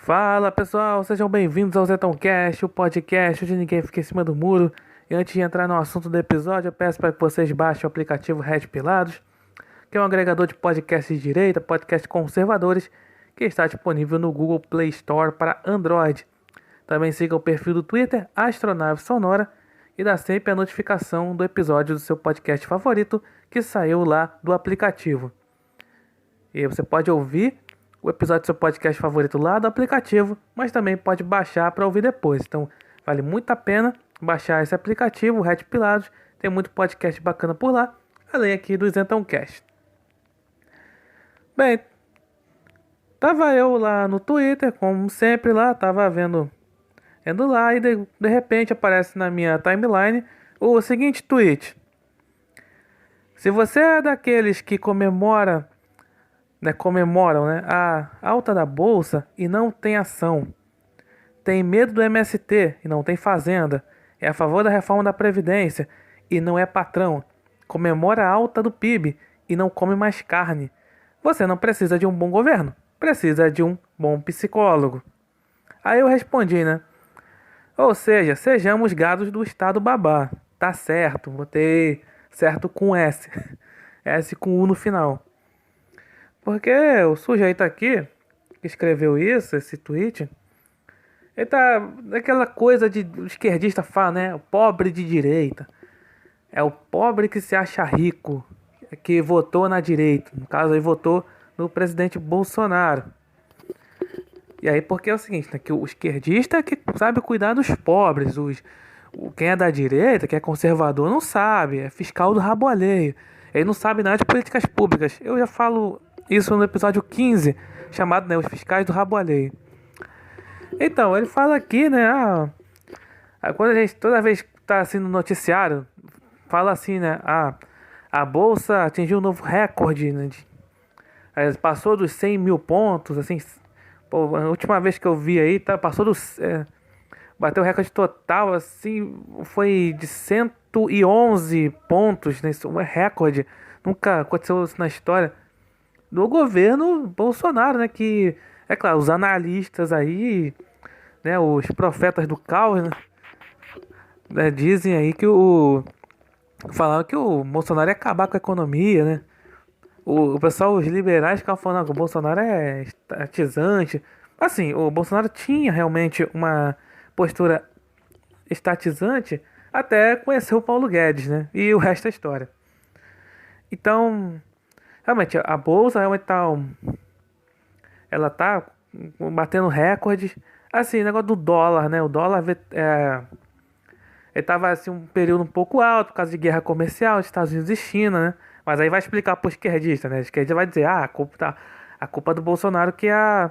Fala pessoal, sejam bem-vindos ao ZetãoCast, o podcast onde ninguém fica em cima do muro. E antes de entrar no assunto do episódio, eu peço para que vocês baixem o aplicativo Red Pilados, que é um agregador de podcasts de direita, podcasts conservadores, que está disponível no Google Play Store para Android. Também siga o perfil do Twitter, Astronave Sonora, e dá sempre a notificação do episódio do seu podcast favorito que saiu lá do aplicativo. E você pode ouvir o episódio do seu podcast favorito lá do aplicativo, mas também pode baixar para ouvir depois. Então, vale muito a pena baixar esse aplicativo, o Red Pilados. Tem muito podcast bacana por lá, além aqui do ZetãoCast. Bem, tava eu lá no Twitter, como sempre lá, tava vendo lá e de repente aparece na minha timeline o seguinte tweet. Se você é daqueles que comemoram, a alta da bolsa e não tem ação, tem medo do MST e não tem fazenda, é a favor da reforma da Previdência e não é patrão, comemora a alta do PIB e não come mais carne, você não precisa de um bom governo, precisa de um bom psicólogo. Aí eu respondi, né? Ou seja, sejamos gados do Estado babá. Tá certo, botei certo com S. S com U no final. Porque o sujeito aqui, que escreveu isso, esse tweet, ele tá daquela coisa de o esquerdista fala, né? O pobre de direita. É o pobre que se acha rico, que votou na direita. No caso, ele votou no presidente Bolsonaro. E aí, porque é o seguinte, né? Que o esquerdista é que sabe cuidar dos pobres. Quem é da direita, que é conservador, não sabe. É fiscal do rabo alheio. Ele não sabe nada de políticas públicas. Eu já falo isso no episódio 15, chamado, né, Os Fiscais do Rabo Alheio. Então, ele fala aqui, né? Quando a gente, toda vez que tá assim no noticiário, fala assim, né? A bolsa atingiu um novo recorde, né? Passou dos 100 mil pontos, assim. Pô, a última vez que eu vi aí, passou dos. Bateu o recorde total, assim, foi de 111 pontos, né? Isso é recorde. Nunca aconteceu isso na história do governo Bolsonaro, né? Que, é claro, os analistas aí, né? Os profetas do caos, né, dizem aí que falaram que o Bolsonaro ia acabar com a economia, né? O pessoal, os liberais ficavam falando que o Bolsonaro é estatizante. Assim, o Bolsonaro tinha realmente uma postura estatizante até conhecer o Paulo Guedes, né? E o resto é história. Então, realmente, a bolsa realmente ela tá batendo recordes. Assim, negócio do dólar, né? O dólar ele tava assim um período um pouco alto por causa de guerra comercial dos Estados Unidos e China, né? Mas aí vai explicar pro esquerdista, né? O esquerdista vai dizer, a culpa é do Bolsonaro que a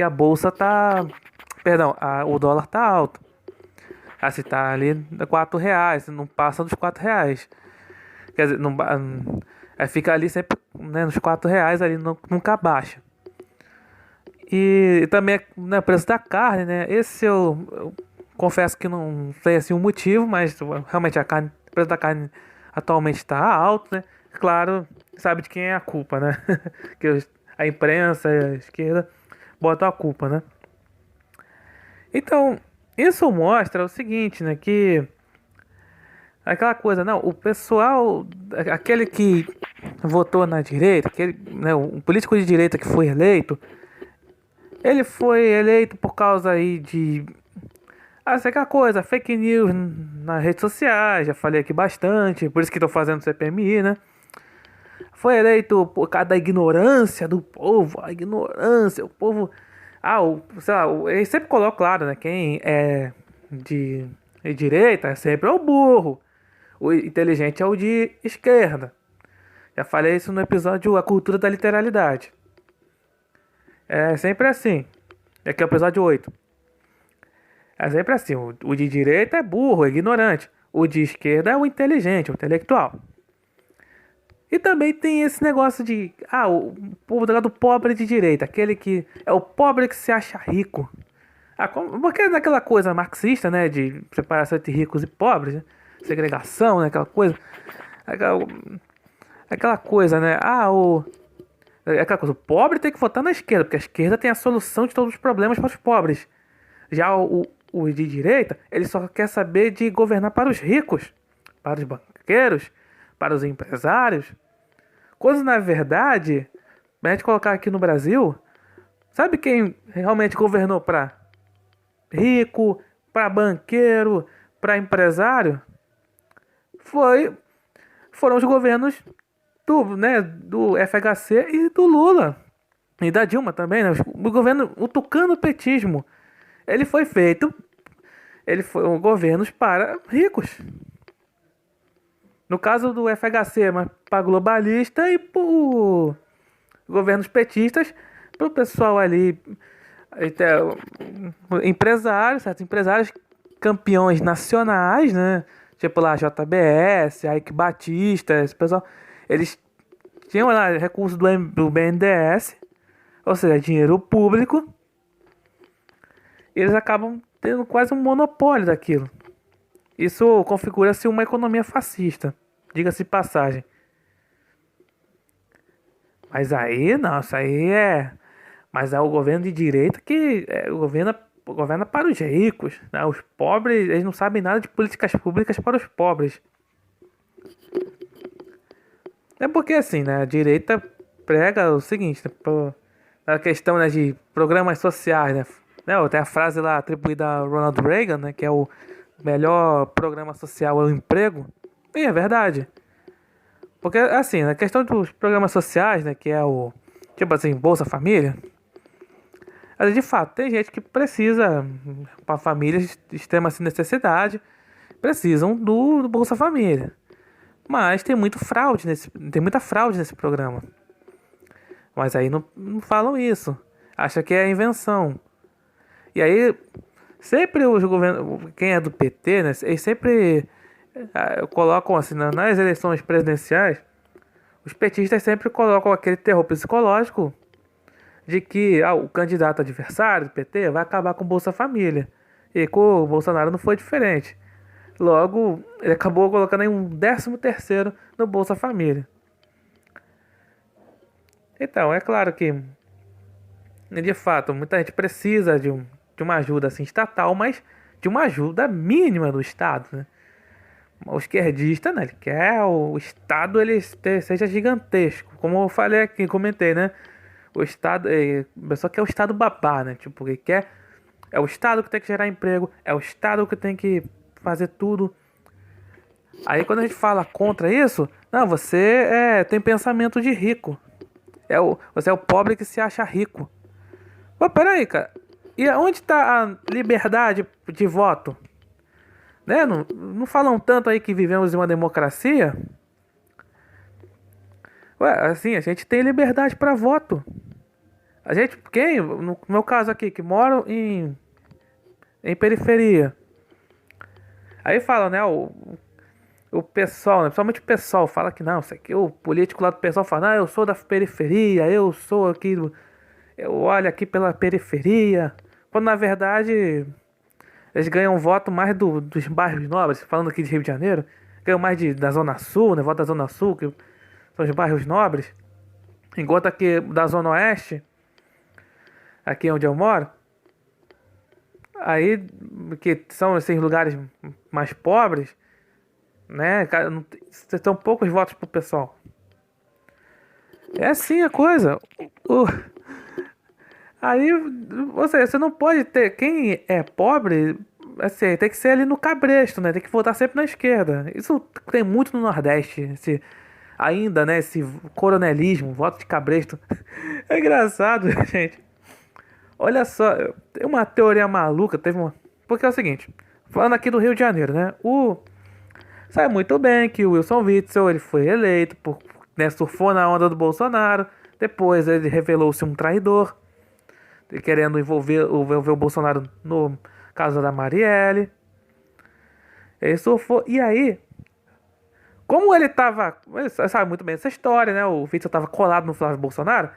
bolsa tá, perdão, o dólar tá alto. Assim, tá ali R$ 4, não passa dos R$ 4. Quer dizer, não, fica ali sempre, né, nos R$ 4 ali, nunca baixa. E também, né, o preço da carne, né? Esse eu confesso que não sei assim o motivo, mas realmente o preço da carne atualmente está alto, né? Claro, sabe de quem é a culpa, né? Que a imprensa e a esquerda botam a culpa, né? Então, isso mostra o seguinte, né? Que aquela coisa, não, o pessoal, aquele que votou na direita, aquele, né, um político de direita que foi eleito, ele foi eleito por causa aí de aquela coisa, fake news nas redes sociais, já falei aqui bastante, por isso que estou fazendo CPMI, né? Foi eleito por causa da ignorância do povo, a ignorância, o povo. Sei lá, ele sempre coloca claro, né? Quem é de direita é sempre o burro, o inteligente é o de esquerda. Já falei isso no episódio A Cultura da Literalidade. É sempre assim. Aqui é o episódio 8. É sempre assim, o de direita é burro, é ignorante. O de esquerda é o inteligente, o intelectual. E também tem esse negócio de, o povo do pobre de direita, aquele que é o pobre que se acha rico. Porque é daquela coisa marxista, né, de separação entre ricos e pobres, né? Segregação, né, aquela coisa. Aquela coisa, né, É aquela coisa, o pobre tem que votar na esquerda, porque a esquerda tem a solução de todos os problemas para os pobres. Já o de direita, ele só quer saber de governar para os ricos, para os banqueiros, para os empresários. Quando na verdade, a gente colocar aqui no Brasil, sabe quem realmente governou para rico, para banqueiro, para empresário? Foi, foram os governos do FHC e do Lula. E da Dilma também, né? O governo, o tucano-petismo, ele foi feito, ele foi um governos para ricos. No caso do FHC, mas para globalista e por governos petistas, para o pessoal ali, até, empresários, certos empresários, campeões nacionais, né? Tipo lá JBS, Ike Batista, esse pessoal, eles tinham lá recursos do BNDES, ou seja, dinheiro público, e eles acabam tendo quase um monopólio daquilo. Isso configura-se uma economia fascista, diga-se de passagem. Mas aí, não, isso aí é. Mas é o governo de direita que governa para os ricos, né? Os pobres, eles não sabem nada de políticas públicas para os pobres. É porque assim, né? A direita prega o seguinte, né, a questão, né, de programas sociais, né? Tem a frase lá atribuída a Ronald Reagan, né? Que é o melhor programa social é o emprego. E é verdade. Porque assim, na questão dos programas sociais, né? Que é o tipo assim, Bolsa Família. Mas, de fato, tem gente que precisa, para famílias de extrema necessidade, precisam do Bolsa Família. Mas tem muita fraude nesse programa. Mas aí não falam isso. Acha que é invenção. E aí, sempre os governos, quem é do PT, né, eles sempre colocam assim, nas eleições presidenciais, os petistas sempre colocam aquele terror psicológico de que o candidato adversário do PT vai acabar com o Bolsa Família. E com o Bolsonaro não foi diferente. Logo, ele acabou colocando aí um 13º no Bolsa Família. Então, é claro que, de fato, muita gente precisa de uma ajuda assim, estatal, mas de uma ajuda mínima do Estado, né? O esquerdista, né, ele quer o Estado seja gigantesco. Como eu falei aqui, comentei, né? O Estado, a pessoa quer o Estado babá, né? Tipo, ele quer. É o Estado que tem que gerar emprego, é o Estado que tem que fazer tudo. Aí quando a gente fala contra isso, não, você tem pensamento de rico. Você é o pobre que se acha rico. Pô, peraí, cara. E onde está a liberdade de voto? Né? Não falam tanto aí que vivemos em uma democracia? Ué, assim, a gente tem liberdade para voto. A gente, no meu caso aqui, que moro em periferia. Aí fala, né, o pessoal, né, principalmente o pessoal, fala que não, isso aqui, o político lá do pessoal fala, não, eu sou da periferia, eu sou aqui, eu olho aqui pela periferia. Quando na verdade eles ganham voto mais dos bairros nobres, falando aqui de Rio de Janeiro, ganham mais da Zona Sul, né, voto da Zona Sul, que são os bairros nobres. Enquanto aqui da Zona Oeste, aqui onde eu moro, aí que são esses lugares mais pobres, né? São poucos votos pro pessoal. É assim a coisa. Uh, Aí você não pode ter. Quem é pobre, assim, tem que ser ali no cabresto, né? Tem que votar sempre na esquerda. Isso tem muito no Nordeste. Ainda, né? Esse coronelismo, voto de cabresto. É engraçado, gente. Olha só, tem uma teoria maluca, porque é o seguinte, falando aqui do Rio de Janeiro, né? Sabe muito bem que o Wilson Witzel, ele foi eleito, né, surfou na onda do Bolsonaro, depois ele revelou-se um traidor, querendo envolver o Bolsonaro no caso da Marielle. Ele surfou, e aí, como ele tava, você sabe muito bem essa história, né? O Witzel tava colado no Flávio Bolsonaro.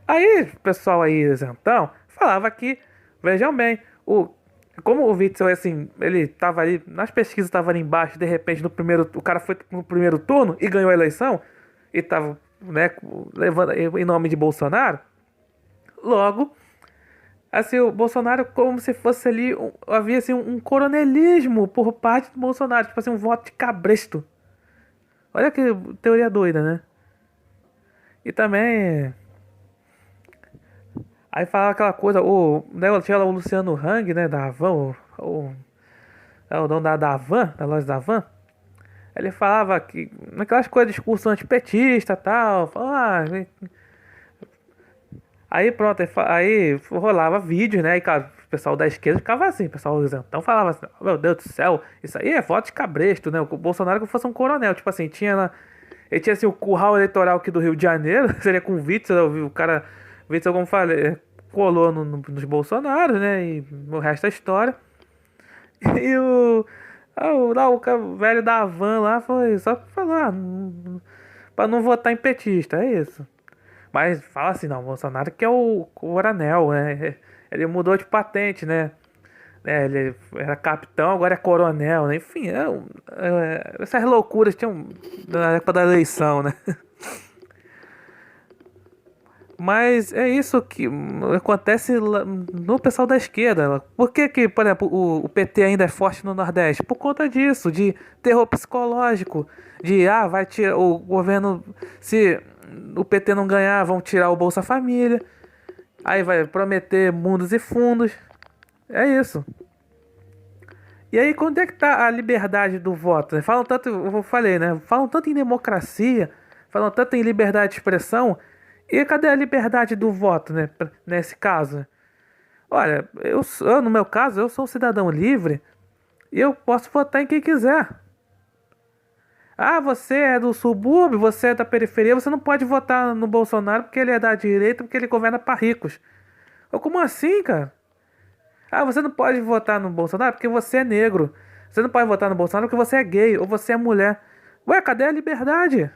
Aí, o pessoal aí, isentão, falava que, vejam bem, como o Witzel, assim, ele tava ali, nas pesquisas tava ali embaixo, de repente, o cara foi no primeiro turno e ganhou a eleição, e tava né, levando em nome de Bolsonaro. Logo, assim, o Bolsonaro como se fosse ali, havia assim um coronelismo por parte do Bolsonaro, tipo assim, um voto de cabresto. Olha que teoria doida, né? E também, aí falava aquela coisa, né, tinha lá o Luciano Hang, né, da Havan, o dono da Havan, da loja da Havan. Ele falava que, naquelas coisas, discurso antipetista e tal, falava, aí pronto, aí rolava vídeo, né? E cara, o pessoal da esquerda ficava assim, o pessoal isentão falava assim: "Oh, meu Deus do céu, isso aí é voto de cabresto, né? O Bolsonaro que fosse um coronel, tipo assim, tinha lá, ele tinha assim o curral eleitoral aqui do Rio de Janeiro, seria com o Witzel, o cara, Witzel, como falei, colou nos Bolsonaros, né? E o resto é história. E o velho da Havan lá foi só pra falar, pra não votar em petista, é isso. Mas fala assim, não, Bolsonaro que é o coronel, né? Ele mudou de patente, né? Ele era capitão, agora é coronel, né? Enfim, essas loucuras tinham na época da eleição, né? Mas é isso que acontece no pessoal da esquerda. Por que que, por exemplo, o PT ainda é forte no Nordeste? Por conta disso, de terror psicológico, de vai tirar o governo, se o PT não ganhar, vão tirar o Bolsa Família. Aí vai prometer mundos e fundos. É isso. E aí, quando é que tá a liberdade do voto, né? Falam tanto, eu falei, né? Falam tanto em democracia, falam tanto em liberdade de expressão. E cadê a liberdade do voto, né? Nesse caso. Olha, no meu caso, eu sou um cidadão livre e eu posso votar em quem quiser. Ah, você é do subúrbio, você é da periferia, você não pode votar no Bolsonaro porque ele é da direita, porque ele governa para ricos. Ou como assim, cara? Ah, você não pode votar no Bolsonaro porque você é negro. Você não pode votar no Bolsonaro porque você é gay ou você é mulher. Ué, cadê a liberdade?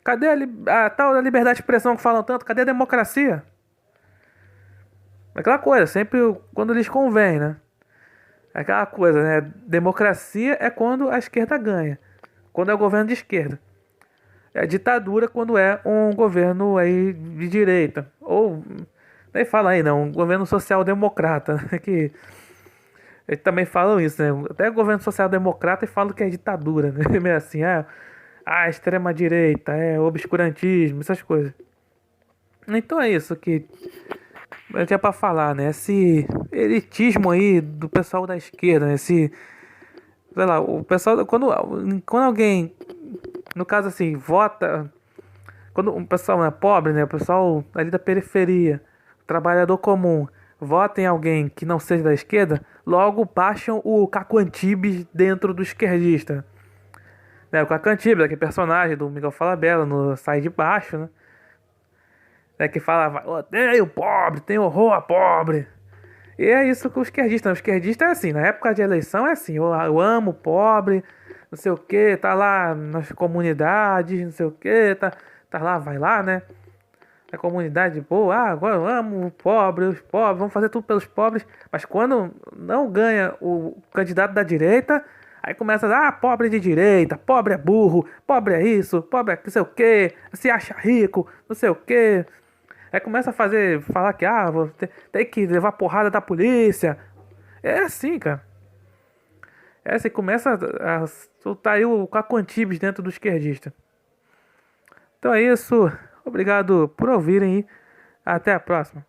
Cadê a tal da liberdade de expressão que falam tanto? Cadê a democracia? Aquela coisa, sempre quando lhes convém, né? Aquela coisa, né? Democracia é quando a esquerda ganha. Quando é o governo de esquerda. É ditadura quando é um governo aí de direita. Ou, nem fala aí não, um governo social-democrata, né? Que eles também falam isso, né? Até governo social-democrata e falam que é ditadura, né? Meio assim, extrema-direita, obscurantismo, essas coisas. Então é isso que eu tinha pra falar, né? Esse elitismo aí do pessoal da esquerda, né? Sei lá, o pessoal, quando alguém, no caso assim, vota, quando um pessoal é pobre, né? O pessoal ali da periferia, o trabalhador comum, vota em alguém que não seja da esquerda, logo baixam o Caco Antibes dentro do esquerdista. Né, o Caco Antibes, aquele personagem do Miguel Falabella no Sai de Baixo, né? Que falava, odeio pobre, tenho horror a pobre. E é isso que o esquerdista, o esquerdista é assim, na época de eleição é assim, eu amo o pobre, não sei o que, tá lá nas comunidades, não sei o que, tá lá, vai lá, né? A comunidade, pô, agora eu amo o pobre, os pobres, vamos fazer tudo pelos pobres, mas quando não ganha o candidato da direita, aí começa, pobre de direita, pobre é burro, pobre é isso, pobre é não sei o que, se acha rico, não sei o que. Aí começa a falar que, tem que levar porrada da polícia. É assim, cara. Você começa a soltar aí o Caco Antibes dentro do esquerdista. Então é isso. Obrigado por ouvirem e até a próxima.